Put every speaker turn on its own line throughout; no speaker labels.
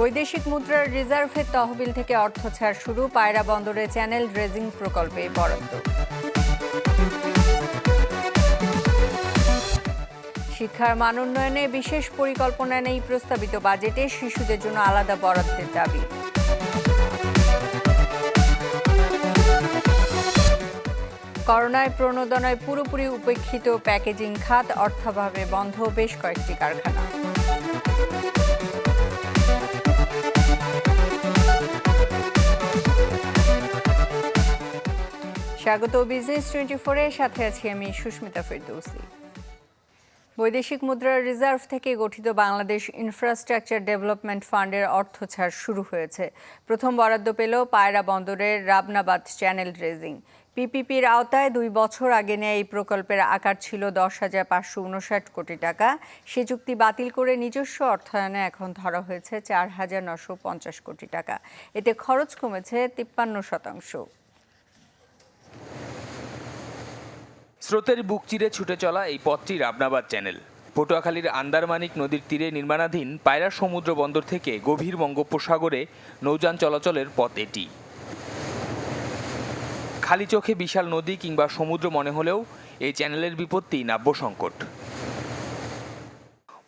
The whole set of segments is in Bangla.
বৈদেশিক মুদ্রার রিজার্ভের তহবিল থেকে অর্থ ছাড় শুরু, পায়রা বন্দরে চ্যানেল ড্রেজিং প্রকল্পে বরাদ্দ। শিক্ষার মান উন্নয়নে বিশেষ পরিকল্পনা নেই প্রস্তাবিত বাজেটে, শিশুদের জন্য আলাদা বরাদ্দের দাবি। করোনায় প্রণোদনায় পুরোপুরি উপেক্ষিত প্যাকেজিং খাত, অর্থাভাবে বন্ধ বেশ কয়েকটি কারখানা। স্বাগত বিজনেস 24-এর সাথে আছি আমি সুস্মিতা ফেরদৌসি। বৈদেশিক মুদ্রার রিজার্ভ থেকে গঠিত বাংলাদেশ ইনফ্রাস্ট্রাকচার ডেভেলপমেন্ট ফান্ডের অর্থ ছাড় শুরু হয়েছে। প্রথম বরাদ্দ পেল পায়রা বন্দরের রাবনাবাদ চ্যানেল ড্রেজিং। পিপিপির আওতায় 2 বছর আগে নেয়া এই প্রকল্পের আকার ছিল 10,559 কোটি টাকা। সে চুক্তি বাতিল করে নিজস্ব অর্থায়নে এখন ধরা হয়েছে 4,950 কোটি টাকা। এতে খরচ কমেছে 53%।
স্রোতের বুক চিরে ছুটে চলা এই পথটি রাবনাবাদ চ্যানেল। পটুয়াখালীর আন্দারমানিক নদীর তীরে নির্মাণাধীন পায়রা সমুদ্র বন্দর থেকে গভীর বঙ্গোপসাগরে নৌযান চলাচলের পথ এটি। খালি চোখে বিশাল নদী কিংবা সমুদ্র মনে হলেও এই চ্যানেলের বিপত্তি নাব্য সংকট।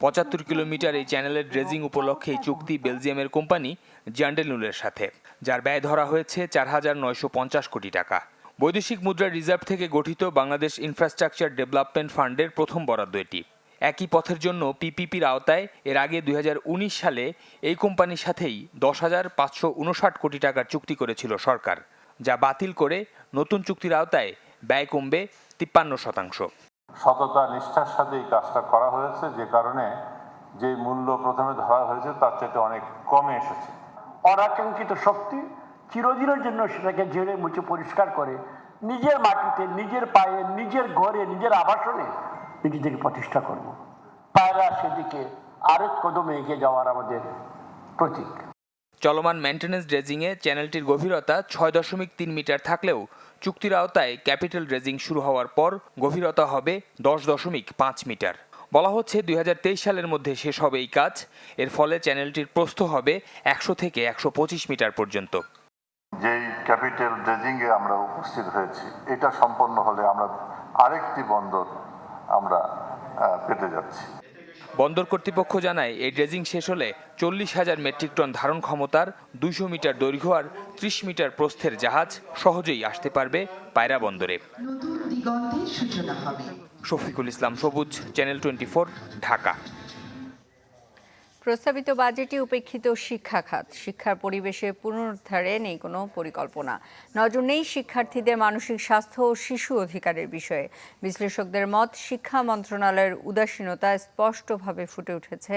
75 কিলোমিটার এই চ্যানেলের ড্রেজিং উপলক্ষে চুক্তি বেলজিয়ামের কোম্পানি জান্ডেলনুলের সাথে, যার ব্যয় ধরা হয়েছে 4,950 কোটি টাকা। বৈদেশিক মুদ্রার রিজার্ভ থেকে গঠিত বাংলাদেশ ইনফ্রাস্ট্রাকচার ডেভেলপমেন্ট ফান্ডের প্রথম বরাদ্দ এটি। একই পথের জন্য পিপিপির আওতায় এর আগে 2019 সালে এই কোম্পানির সাথেই 10,559 কোটি টাকার চুক্তি করেছিল সরকার, যা বাতিল করে নতুন চুক্তির আওতায় ব্যয় কমবে 53%।
সততা নিষ্ঠার সাথে এই কাজটা করা হয়েছে, যে কারণে যে মূল্য প্রথমে ধরা হয়েছে তার চেয়ে অনেক কমে এসেছে।
অনাকাঙ্ক্ষিত শক্তি চিরদিনের জন্য সেটাকে ঝেড়ে মুছে পরিষ্কার করে নিজের মাটিতে, নিজের পায়ে, নিজের ঘরে, নিজের আবাসনে নিজেদেরকে প্রতিষ্ঠা করব। পায়রা সেদিকে আরেক কদমে এগিয়ে যাওয়ার আমাদের প্রতীক।
চলমান মেইনটেনেন্স ড্রেজিংয়ে চ্যানেলটির গভীরতা 6.3 মিটার থাকলেও চুক্তির আওতায় ক্যাপিটাল ড্রেজিং শুরু হওয়ার পর গভীরতা হবে 10.5 মিটার। বলা হচ্ছে 2023 সালের মধ্যে শেষ হবে এই কাজ। এর ফলে চ্যানেলটির প্রস্থ হবে 100 থেকে 125 মিটার পর্যন্ত।
যেই ক্যাপিটাল ড্রেজিংয়ে আমরা উপস্থিত হয়েছি, এটা সম্পন্ন হলে আমরা আরেকটি বন্দর আমরা পেতে যাচ্ছি।
বন্দর কর্তৃপক্ষ জানায় এই ড্রেজিং শেষ হলে 40,000 মেট্রিক টন ধারণ ক্ষমতার 200 মিটার দৈর্ঘ্য আর 30 মিটার প্রস্থের জাহাজ সহজেই আসতে পারবে পায়রা বন্দরে। শফিকুল ইসলাম সবুজ, চ্যানেল 24, ঢাকা।
প্রস্তাবিত বাজেটে উপেক্ষিত শিক্ষা খাত, শিক্ষার পরিবেশে পুনরুদ্ধারে নেই কোনো পরিকল্পনা। নজর নেই শিক্ষার্থীদের মানসিক স্বাস্থ্য ও শিশু অধিকারের বিষয়ে। বিশ্লেষকদের মত, শিক্ষা মন্ত্রণালয়ের উদাসীনতা স্পষ্টভাবে ফুটে উঠেছে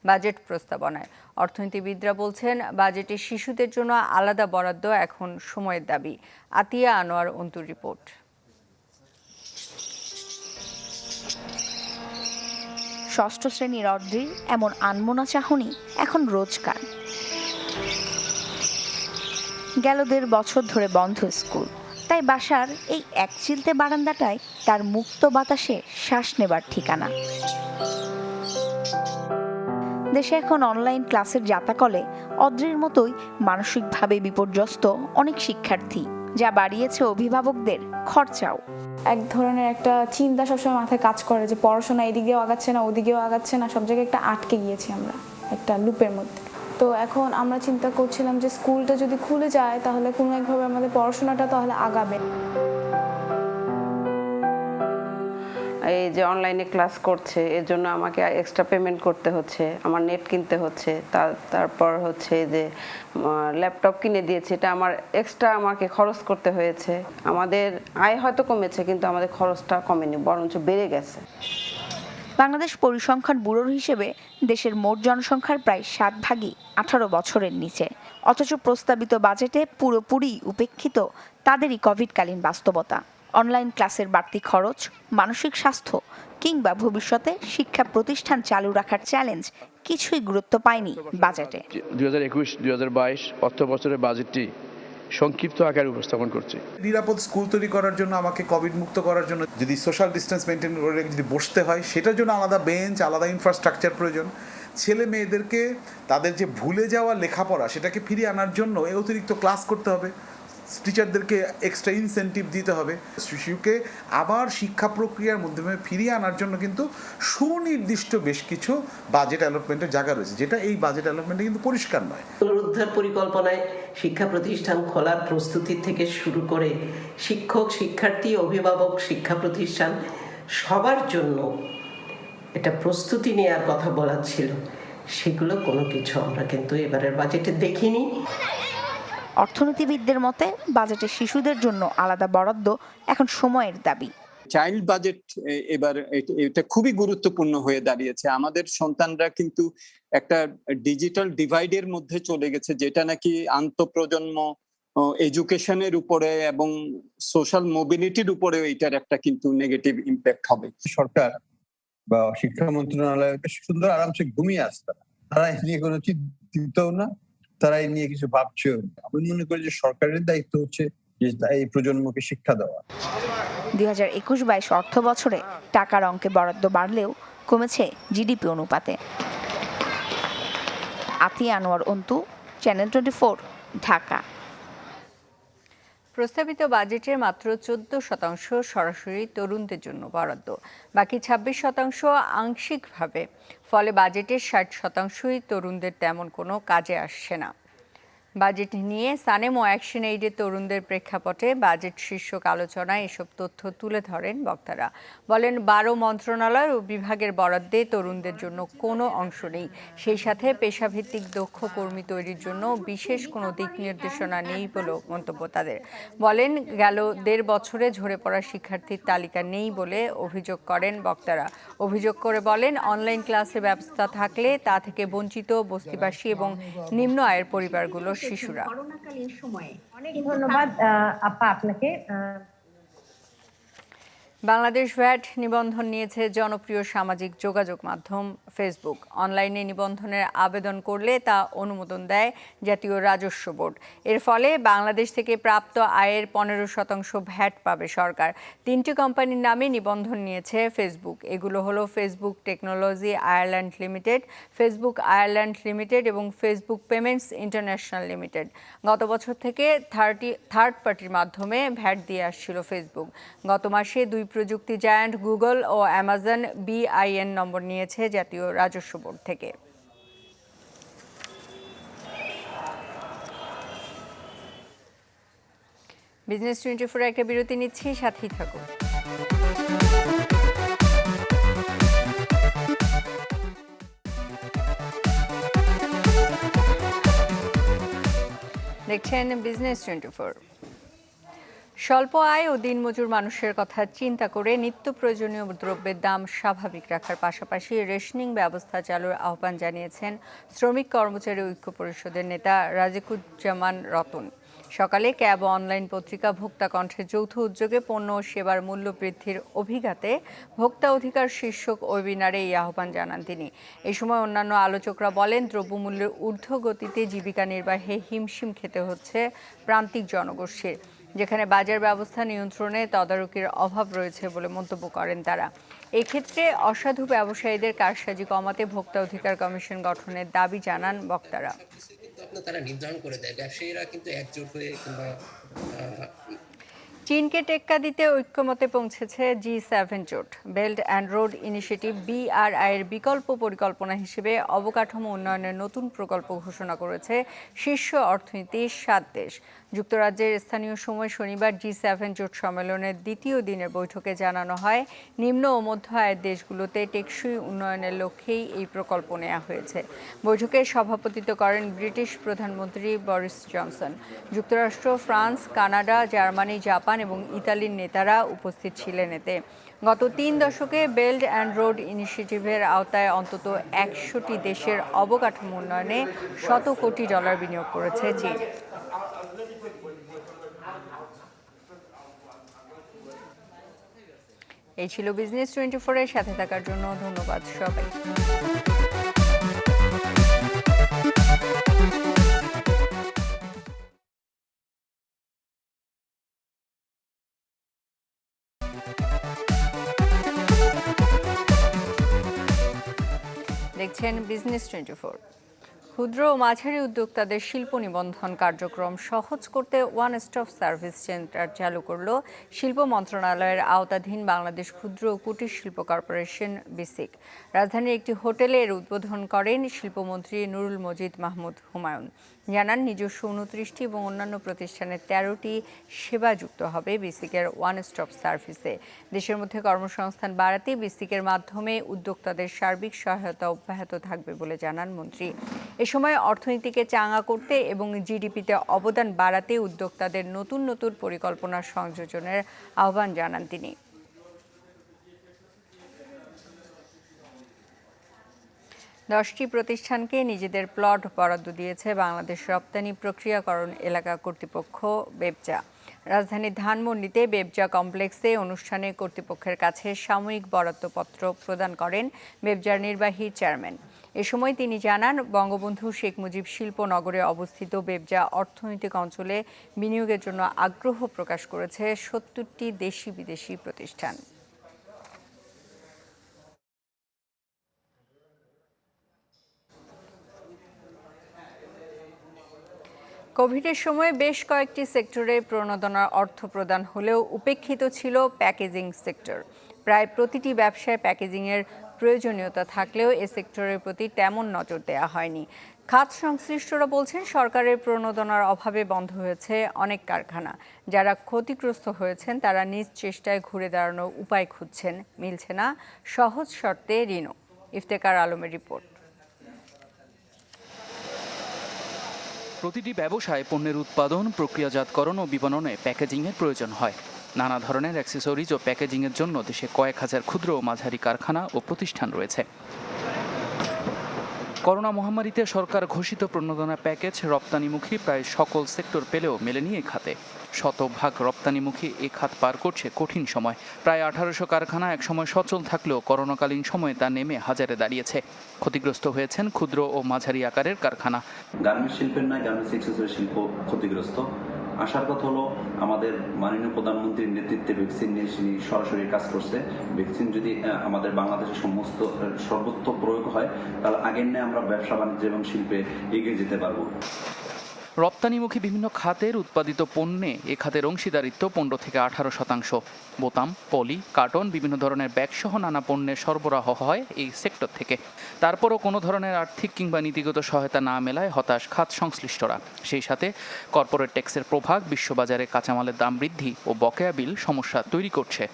বাজেট প্রস্তাবনায়। অর্থনীতিবিদরা বলছেন, বাজেটে শিশুদের জন্য আলাদা বরাদ্দ এখন সময়ের দাবি। আতিয়া আনোয়ার অন্তুর রিপোর্ট।
ষষ্ঠ শ্রেণীর অদ্রির এমন আনমনা চাহনি এখন রোজকার। গেল 1.5 বছর ধরে বন্ধ স্কুল, তাই বাসার এই একচিলতে বারান্দাটায় তার মুক্ত বাতাসে শ্বাস নেবার ঠিকানা। দেশে এখন অনলাইন ক্লাসের জাতাকলে অদ্রির মতোই মানসিকভাবে বিপর্যস্ত অনেক শিক্ষার্থী, যা বাড়িয়েছে অভিভাবকদের খরচাও।
এক ধরনের একটা চিন্তা সবসময় মাথায় কাজ করে যে পড়াশোনা এদিকেও আগাচ্ছে না, ওদিকেও আগাচ্ছে না, সব জায়গায় একটা আটকে গিয়েছি আমরা একটা লুপের মধ্যে। তো এখন আমরা চিন্তা করছিলাম যে স্কুলটা যদি খুলে যায় তাহলে কোনো একভাবে আমাদের পড়াশোনাটা তাহলে আগাবে।
এই যে অনলাইনে ক্লাস করছে, এর জন্য আমাকে এক্সট্রা পেমেন্ট করতে হচ্ছে, আমার নেট কিনতে হচ্ছে, তারপর হচ্ছে যে ল্যাপটপ কিনে দিয়েছে, এটা আমার এক্সট্রা আমাকে খরচ করতে হয়েছে। আমাদের আয় হয়তো কমেছে, কিন্তু আমাদের খরচটা কমেনি, বরঞ্চ বেড়ে গেছে।
বাংলাদেশ পরিসংখ্যান ব্যুরোর হিসেবে দেশের মোট জনসংখ্যার প্রায় 7 ভাগই 18 বছরের নিচে। অথচ প্রস্তাবিত বাজেটে পুরোপুরি উপেক্ষিত তাদেরই কোভিডকালীন বাস্তবতা। অনলাইন ক্লাসের বাড়তি খরচ, মানসিক স্বাস্থ্য কিংবা ভবিষ্যতে শিক্ষা প্রতিষ্ঠান চালু রাখার চ্যালেঞ্জ কিছুই গুরুত্ব পায়নি বাজেটে।
2021-2022 অর্থ বছরের বাজেটটি সংক্ষিপ্ত আকারে উপস্থাপন করছি।
নিরাপদ স্কুল তৈরি করার জন্য আমাকে কোভিড মুক্ত করার জন্য যদি সোশ্যাল ডিস্টেন্স মেনটেন করে যদি বসতে হয়, সেটার জন্য আলাদা বেঞ্চ, আলাদা ইনফ্রাস্ট্রাকচার প্রয়োজন। ছেলে মেয়েদেরকে তাদের যে ভুলে যাওয়া লেখাপড়া সেটাকে ফিরিয়ে আনার জন্য অতিরিক্ত ক্লাস করতে হবে, টিচারদেরকে এক্সট্রা ইনসেন্টিভ দিতে হবে। শিশুকে আবার শিক্ষা প্রক্রিয়ার মাধ্যমে ফিরিয়ে আনার জন্য কিন্তু সুনির্দিষ্ট বেশ কিছু বাজেট অ্যালটমেন্টের জায়গা রয়েছে, যেটা এই বাজেট অ্যালটমেন্টে কিন্তু পরিষ্কার নয়।
পুনরুদ্ধার পরিকল্পনায় শিক্ষা প্রতিষ্ঠান খোলার প্রস্তুতি থেকে শুরু করে শিক্ষক, শিক্ষার্থী, অভিভাবক, শিক্ষা প্রতিষ্ঠান সবার জন্য এটা প্রস্তুতি নেওয়ার কথা বলা ছিল, সেগুলো কোনো কিছু আমরা কিন্তু এবারের বাজেটে দেখিনি।
অর্থনীতিবিদদের মতে বাজেটে শিশুদের জন্য আলাদা বরাদ্দ এখন সময়ের দাবি।
চাইল্ড বাজেট এবার এটা খুবই গুরুত্বপূর্ণ হয়ে দাঁড়িয়েছে। আমাদের সন্তানরা কিন্তু একটা ডিজিটাল ডিভাইডের মধ্যে চলে গেছে, যেটা নাকি আন্তঃপ্রজন্ম এডুকেশনের উপরে এবং সোশ্যাল মোবিলিটির উপরেও এটার একটা কিন্তু নেগেটিভ ইম্প্যাক্ট হবে।
সরকার বা শিক্ষা মন্ত্রণালয় বেশ সুন্দর আরামসে ঘুমিয়ে আসছে, তারা এ নিয়ে কোনো চিন্তাও না, তারা এই নিয়ে কিছু ভাবছেও। আমি মনে করি যে সরকারের দায়িত্ব হচ্ছে যে এই প্রজন্মকে শিক্ষা দেওয়া।
2021-22 অর্থ বছরে টাকার অঙ্কে বরাদ্দ বাড়লেও কমেছে জিডিপি অনুপাতে। আতিয়া আনোয়ার অন্তু, চ্যানেল 24, ঢাকা।
প্রস্তাবিত বাজেটের মাত্র 14% সরাসরি তরুণদের জন্য বরাদ্দ, বাকি 26% আংশিকভাবে। ফলে বাজেটের 60%ই তরুণদের তেমন কোনো কাজে আসছে না। বাজেট নিয়ে সানেম ও অ্যাকশন এইডের তরুণদের প্রেক্ষাপটে বাজেট শীর্ষক আলোচনায় এসব তথ্য তুলে ধরেন বক্তারা। বলেন 12 মন্ত্রণালয় ও বিভাগের বরাদ্দে তরুণদের জন্য কোনো অংশ নেই, সেই সাথে পেশাভিত্তিক দক্ষ কর্মী তৈরির জন্য বিশেষ কোনো দিক নির্দেশনা নেই বলেও মন্তব্য তাদের। বলেন গেল 1.5 বছরে ঝরে পড়া শিক্ষার্থীর তালিকা নেই বলে অভিযোগ করেন বক্তারা। অভিযোগ করে বলেন অনলাইন ক্লাসের ব্যবস্থা থাকলে তা থেকে বঞ্চিত বস্তিবাসী এবং নিম্ন আয়ের পরিবারগুলো শিশুরা।
করোনাকালীন সময়ে অনেক ধন্যবাদ আপা আপনাকে।
বাংলাদেশ ভ্যাট নিবন্ধন নিয়েছে জনপ্রিয় সামাজিক যোগাযোগ মাধ্যম ফেসবুক। অনলাইনে নিবন্ধনের আবেদন করলে তা অনুমোদন দেয় জাতীয় রাজস্ব বোর্ড। এর ফলে বাংলাদেশ থেকে প্রাপ্ত আয়ের 15% ভ্যাট পাবে সরকার। 3টি কোম্পানির নামে নিবন্ধন নিয়েছে ফেসবুক। এগুলো হলো Facebook technology Ireland limited, Facebook Ireland limited এবং ফেসবুক পেমেন্টস ইন্টারন্যাশনাল লিমিটেড। গত বছর থেকে থার্ড পার্টির মাধ্যমে ভ্যাট দিয়ে আসছিল ফেসবুক। গত মাসে 2 প্রযুক্তি জায়ান্ট গুগল ও অ্যামাজন BIN নম্বর নিয়েছে জাতীয় রাজস্ব বোর্ড থেকে। বিজনেস 24 একটা বিরতি নিচ্ছি, সাথেই থাকুন। দেখছেন বিজনেস 24। স্বল্প আয় ও দিনমজুর মানুষের কথা চিন্তা করে নিত্য প্রয়োজনীয় দ্রব্যের দাম স্বাভাবিক রাখার পাশাপাশি রেশনিং ব্যবস্থা চালুর আহ্বান জানিয়েছেন শ্রমিক কর্মচারী ঐক্য পরিষদের নেতা রাজিকুজ্জামান রতন। সকালে ক্যাব অনলাইন পত্রিকা ভোক্তা কণ্ঠের যৌথ উদ্যোগে পণ্য ও সেবার মূল্য বৃদ্ধির অভিঘাতে ভোক্তা অধিকার শীর্ষক ওয়েবিনারে এই আহ্বান জানান তিনি। এই সময় অন্যান্য আলোচকরা বলেন দ্রব্যমূল্যের ঊর্ধ্বগতিতে জীবিকা নির্বাহে হিমশিম খেতে হচ্ছে প্রান্তিক জনগোষ্ঠীর, যেখানে বাজার ব্যবস্থা নিয়ন্ত্রণে তদারকির অভাব রয়েছে বলে মন্তব্য করেন তারা। এক্ষেত্রে অসাধু ব্যবসায়ীদের কারসাজি কমাতে ভোক্তা অধিকার কমিশন গঠনের দাবি জানান বক্তারা।
তারা নির্ধারণ করে দেয়, ব্যবসায়ীরা কিন্তু একজোট হয়ে কিংবা
চীনকে টেক্কা দিতে ঐক্যমতে পৌঁছেছে G7 জোট। Belt and road initiative BRI এর বিকল্প পরিকল্পনা হিসেবে অবকাঠামো উন্নয়নের নতুন প্রকল্প ঘোষণা করেছে শীর্ষ অর্থনীতির 7 দেশ। যুক্তরাজ্যের স্থানীয় সময় শনিবার G7 জোট সম্মেলনের দ্বিতীয় দিনের বৈঠকে জানানো হয় নিম্ন ও মধ্য আয়ের দেশগুলোতে টেকসই উন্নয়নের লক্ষ্যেই এই প্রকল্প নেওয়া হয়েছে। বৈঠকে সভাপতিত্ব করেন ব্রিটিশ প্রধানমন্ত্রী বরিস জনসন। যুক্তরাষ্ট্র, ফ্রান্স, কানাডা, জার্মানি, জাপান এবং ইতালির নেতারা উপস্থিত ছিলেন এতে। গত 3 দশকে বেল্ট অ্যান্ড রোড ইনিশিয়েটিভের আওতায় অন্তত 100টি দেশের অবকাঠামো উন্নয়নে $100 কোটি বিনিয়োগ করেছে চীন। এই ছিল বিজনেস 24-এর সাথে থাকার জন্য ধন্যবাদ সবাই। দেখছেন বিজনেস 24। ক্ষুদ্র ও মাঝারি উদ্যোক্তাদের শিল্প নিবন্ধন কার্যক্রম সহজ করতে ওয়ান স্টপ সার্ভিস সেন্টার চালু করল শিল্প মন্ত্রণালয়ের আওতাধীন বাংলাদেশ ক্ষুদ্র ও কুটির শিল্প কর্পোরেশন বিসিক। রাজধানীর একটি হোটেলে এর উদ্বোধন করেন শিল্পমন্ত্রী নুরুল মজিদ মাহমুদ হুমায়ুন। জানান নিজস্ব 29টি এবং অন্যান্য প্রতিষ্ঠানের 13টি সেবা যুক্ত হবে বিসিকের ওয়ান স্টপ সার্ভিসে। দেশের মধ্যে কর্মসংস্থান বাড়াতে বিসিকের মাধ্যমে উদ্যোক্তাদের সার্বিক সহায়তা অব্যাহত থাকবে বলে জানান মন্ত্রী। এ সময় অর্থনীতিকে চাঙা করতে এবং জিডিপিতে অবদান বাড়াতে উদ্যোক্তাদের নতুন নতুন পরিকল্পনা সংযোজনের আহ্বান জানান তিনি। দশটি প্রতিষ্ঠানকে নিজেদের প্লট বরাদ্দ দিয়েছে বাংলাদেশ রপ্তানি প্রক্রিয়াকরণ এলাকা কর্তৃপক্ষ বেবজা। রাজধানীর ধানমন্ডিতে বেবজা কমপ্লেক্সে অনুষ্ঠানে কর্তৃপক্ষের কাছে সাময়িক বরাদ্দপত্র প্রদান করেন বেবজার নির্বাহী চেয়ারম্যান। এ সময় তিনি জানান, বঙ্গবন্ধু শেখ মুজিব শিল্পনগরে অবস্থিত বেবজা অর্থনৈতিক অঞ্চলে বিনিয়োগের জন্য আগ্রহ প্রকাশ করেছে 70টি দেশি বিদেশি প্রতিষ্ঠান। কোভিডের সময় বেশ কয়েকটি সেক্টরে প্রণোদনার অর্থ প্রদান হলেও উপেক্ষিত ছিল প্যাকেজিং সেক্টর। প্রায় প্রতিটি ব্যবসায় প্যাকেজিংয়ের প্রয়োজনীয়তা থাকলেও এ সেক্টরের প্রতি তেমন নজর দেওয়া হয়নি। খাত সংশ্লিষ্টরা বলছেন, সরকারের প্রণোদনার অভাবে বন্ধ হয়েছে অনেক কারখানা। যারা ক্ষতিগ্রস্ত হয়েছেন তারা নিজ চেষ্টায় ঘুরে দাঁড়ানোর উপায় খুঁজছেন, মিলছে না সহজ শর্তে ঋণও। ইফতেখার আলমের রিপোর্ট।
প্রতিটি ব্যবসায় পণ্যের উৎপাদন, প্রক্রিয়াজাতকরণ ও বিপণনে প্যাকেজিংয়ের প্রয়োজন হয়। নানা ধরনের অ্যাক্সেসরিজ ও প্যাকেজিংয়ের জন্য দেশে কয়েক হাজার ক্ষুদ্র ও মাঝারি কারখানা ও প্রতিষ্ঠান রয়েছে। করোনা মহামারীতে সরকার ঘোষিত প্রণোদনা প্যাকেজ রপ্তানিমুখী প্রায় সকল সেক্টর পেলেও মেলেনি এ খাতে। শতভাগ রপ্তানিমুখী এ খাত পার করছে কঠিন সময়। প্রায় 1800 কারখানা একসময় সচল থাকলেও করোনাকালীন সময়ে তা নেমে হাজারে দাঁড়িয়েছে। ক্ষতিগ্রস্ত হয়েছেন ক্ষুদ্র ও মাঝারি আকারের কারখানা।
গার্মেন্টস শিল্পের নয়, গার্মেন্টস এক্সেসরি শিল্প ক্ষতিগ্রস্ত। আসার কথা হলো, আমাদের মাননীয় প্রধানমন্ত্রীর নেতৃত্বে ভ্যাকসিন নিয়ে সরাসরি কাজ করছে। ভ্যাকসিন যদি আমাদের বাংলাদেশের সমস্ত সর্বত্র প্রয়োগ হয়, তাহলে আগের ন্যায় আমরা ব্যবসা বাণিজ্য এবং শিল্পে এগিয়ে যেতে পারবো।
রপ্তানিমুখী বিভিন্ন খাতের উৎপাদিত পণ্যে এ খাতের অংশীদারিত্ব 15 থেকে 18%। বোতাম, পলি, কার্টন, বিভিন্ন ধরনের ব্যাগসহ নানা পণ্যের সরবরাহ হয় এই সেক্টর থেকে। তারপরও কোনো ধরনের আর্থিক কিংবা নীতিগত সহায়তা না মেলায় হতাশ খাত সংশ্লিষ্টরা। সেই সাথে কর্পোরেট ট্যাক্সের প্রভাব, বিশ্ববাজারে কাঁচামালের দাম বৃদ্ধি ও বকেয়া বিল সমস্যা তৈরি করছে।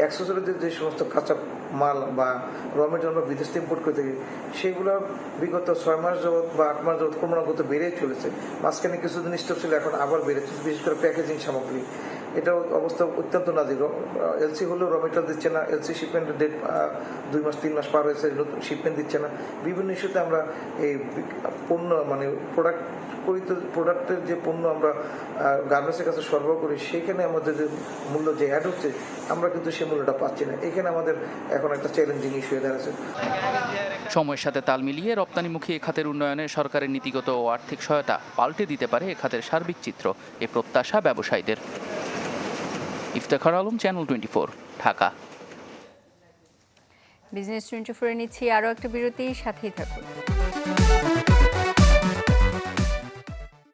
অ্যাক্সেসরিজের যে সমস্ত কাঁচা মাল বা র মেটেরিয়াল আমরা বিদেশ থেকে ইম্পোর্ট করে থাকি, সেগুলো বিগত 6 মাস যাবত বা 8 মাস যাবত ক্রমাগত বেড়েই চলেছে। মাঝখানে কিছুদিন স্টপ ছিল, এখন আবার বেড়েছে, বিশেষ করে প্যাকেজিং সামগ্রী। এটাও অবস্থা অত্যন্ত নাজুক। এলসি হলেও র মেটেরিয়াল দিচ্ছে না, এলসি শিপমেন্টের ডেট 2 মাস 3 মাস পার হয়েছে, নতুন শিপমেন্ট দিচ্ছে না। বিভিন্ন ইস্যুতে আমরা এই পণ্য মানে প্রোডাক্টের যে পণ্য আমরা গার্মেন্টসের কাছে সরবরাহ করি, সেখানে আমাদের যে মূল্য যে অ্যাড হচ্ছে, আমরা কিন্তু সেই মূল্যটা পাচ্ছি না। এখানে আমাদের এখন একটা চ্যালেঞ্জিং ইস্যু হয়ে দাঁড়াচ্ছে।
সময়ের সাথে তাল মিলিয়ে রপ্তানিমুখী এ খাতের উন্নয়নে সরকারের নীতিগত ও আর্থিক সহায়তা পাল্টে দিতে পারে এ খাতের সার্বিক চিত্র, এ প্রত্যাশা ব্যবসায়ীদের। ইফতেখার আলম, চ্যানেল 24, ঢাকা।
বিজনেস 24 নিচ্ছি আরও একটা বিরতি, সাথেই থাকুন।